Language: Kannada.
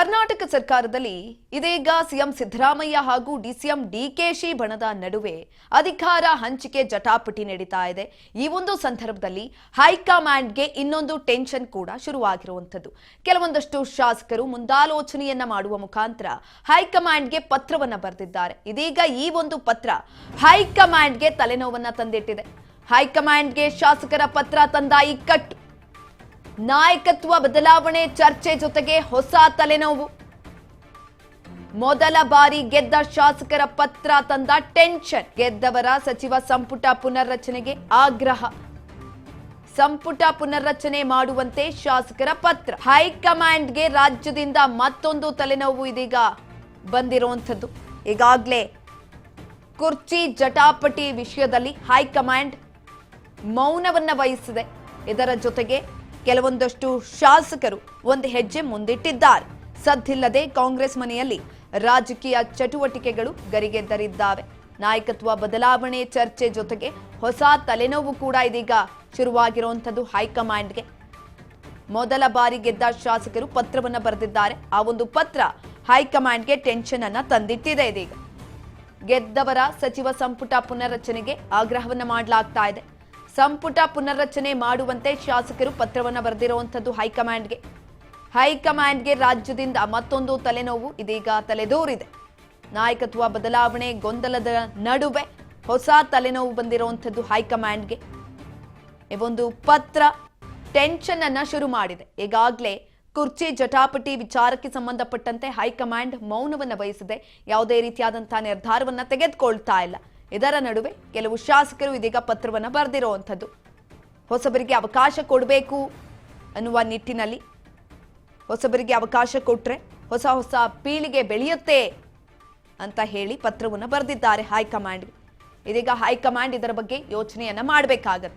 ಕರ್ನಾಟಕ ಸರ್ಕಾರದಲ್ಲಿ ಇದೀಗ ಸಿಎಂ ಸಿದ್ದರಾಮಯ್ಯ ಹಾಗೂ ಡಿಸಿಎಂ ಡಿಕೆಶಿ ಬಣದ ನಡುವೆ ಅಧಿಕಾರ ಹಂಚಿಕೆ ಜಟಾಪಟಿ ನಡೀತಾ ಇದೆ. ಈ ಒಂದು ಸಂದರ್ಭದಲ್ಲಿ ಹೈಕಮಾಂಡ್ಗೆ ಇನ್ನೊಂದು ಟೆನ್ಷನ್ ಕೂಡ ಶುರುವಾಗಿರುವಂತದ್ದು. ಕೆಲವೊಂದಷ್ಟು ಶಾಸಕರು ಮುಂದಾಲೋಚನೆಯನ್ನ ಮಾಡುವ ಮುಖಾಂತರ ಹೈಕಮಾಂಡ್ಗೆ ಪತ್ರವನ್ನ ಬರೆದಿದ್ದಾರೆ. ಇದೀಗ ಈ ಒಂದು ಪತ್ರ ಹೈಕಮಾಂಡ್ಗೆ ತಲೆನೋವನ್ನ ತಂದಿಟ್ಟಿದೆ. ಹೈಕಮಾಂಡ್ಗೆ ಶಾಸಕರ ಪತ್ರ ತಂದ ಇಕ್ಕಟ್ಟು, ನಾಯಕತ್ವ ಬದಲಾವಣೆ ಚರ್ಚೆ ಜೊತೆಗೆ ಹೊಸ ತಲೆನೋವು. ಮೊದಲ ಬಾರಿ ಗೆದ್ದ ಶಾಸಕರ ಪತ್ರ ತಂದ ಟೆನ್ಷನ್. ಗೆದ್ದವರ ಸಚಿವ ಸಂಪುಟ ಪುನರ್ರಚನೆಗೆ ಆಗ್ರಹ. ಸಂಪುಟ ಪುನರ್ರಚನೆ ಮಾಡುವಂತೆ ಶಾಸಕರ ಪತ್ರ. ಹೈಕಮಾಂಡ್ಗೆ ರಾಜ್ಯದಿಂದ ಮತ್ತೊಂದು ತಲೆನೋವು ಇದೀಗ ಬಂದಿರುವಂಥದ್ದು. ಈಗಾಗಲೇ ಕುರ್ಚಿ ಜಟಾಪಟಿ ವಿಷಯದಲ್ಲಿ ಹೈಕಮಾಂಡ್ ಮೌನವನ್ನ ವಹಿಸಿದೆ. ಇದರ ಜೊತೆಗೆ ಕೆಲವೊಂದಷ್ಟು ಶಾಸಕರು ಒಂದು ಹೆಜ್ಜೆ ಮುಂದಿಟ್ಟಿದ್ದಾರೆ. ಸದ್ದಿಲ್ಲದೆ ಕಾಂಗ್ರೆಸ್ ಮನೆಯಲ್ಲಿ ರಾಜಕೀಯ ಚಟುವಟಿಕೆಗಳು ಗರಿಗೆದರಿದ್ದಾವೆ. ನಾಯಕತ್ವ ಬದಲಾವಣೆ ಚರ್ಚೆ ಜೊತೆಗೆ ಹೊಸ ತಲೆನೋವು ಕೂಡ ಇದೀಗ ಶುರುವಾಗಿರುವಂಥದ್ದು ಹೈಕಮಾಂಡ್ಗೆ. ಮೊದಲ ಬಾರಿ ಗೆದ್ದ ಶಾಸಕರು ಪತ್ರವನ್ನ ಬರೆದಿದ್ದಾರೆ. ಆ ಒಂದು ಪತ್ರ ಹೈಕಮಾಂಡ್ಗೆ ಟೆನ್ಷನ್ ಅನ್ನ ತಂದಿಟ್ಟಿದೆ. ಇದೀಗ ಗೆದ್ದವರ ಸಚಿವ ಸಂಪುಟ ಪುನರ್ರಚನೆಗೆ ಆಗ್ರಹವನ್ನ ಮಾಡಲಾಗ್ತಾ ಇದೆ. ಸಂಪುಟ ಪುನರ್ರಚನೆ ಮಾಡುವಂತೆ ಶಾಸಕರು ಪತ್ರವನ್ನು ಬರೆದಿರುವಂಥದ್ದು ಹೈಕಮಾಂಡ್ಗೆ. ಹೈಕಮಾಂಡ್ಗೆ ರಾಜ್ಯದಿಂದ ಮತ್ತೊಂದು ತಲೆನೋವು ಇದೀಗ ತಲೆದೂರಿದೆ. ನಾಯಕತ್ವ ಬದಲಾವಣೆ ಗೊಂದಲದ ನಡುವೆ ಹೊಸ ತಲೆನೋವು ಬಂದಿರುವಂಥದ್ದು ಹೈಕಮಾಂಡ್ಗೆ. ಈ ಒಂದು ಪತ್ರ ಟೆನ್ಷನ್ ಅನ್ನ ಶುರು ಮಾಡಿದೆ. ಈಗಾಗಲೇ ಕುರ್ಚಿ ಜಟಾಪಟಿ ವಿಚಾರಕ್ಕೆ ಸಂಬಂಧಪಟ್ಟಂತೆ ಹೈಕಮಾಂಡ್ ಮೌನವನ್ನು ವಹಿಸಿದೆ. ಯಾವುದೇ ರೀತಿಯಾದಂತಹ ನಿರ್ಧಾರವನ್ನ ತೆಗೆದುಕೊಳ್ತಾ ಇಲ್ಲ. ಇದರ ನಡುವೆ ಕೆಲವು ಶಾಸಕರು ಇದೀಗ ಪತ್ರವನ್ನು ಬರೆದಿರುವಂಥದ್ದು. ಹೊಸಬರಿಗೆ ಅವಕಾಶ ಕೊಡಬೇಕು ಅನ್ನುವ ನಿಟ್ಟಿನಲ್ಲಿ, ಹೊಸಬರಿಗೆ ಅವಕಾಶ ಕೊಟ್ರೆ ಹೊಸ ಹೊಸ ಪೀಳಿಗೆ ಬೆಳೆಯುತ್ತೆ ಅಂತ ಹೇಳಿ ಪತ್ರವನ್ನು ಬರೆದಿದ್ದಾರೆ ಹೈಕಮಾಂಡ್ಗೆ. ಇದೀಗ ಹೈಕಮಾಂಡ್ ಇದರ ಬಗ್ಗೆ ಯೋಚನೆಯನ್ನ ಮಾಡಬೇಕಾಗತ್ತೆ.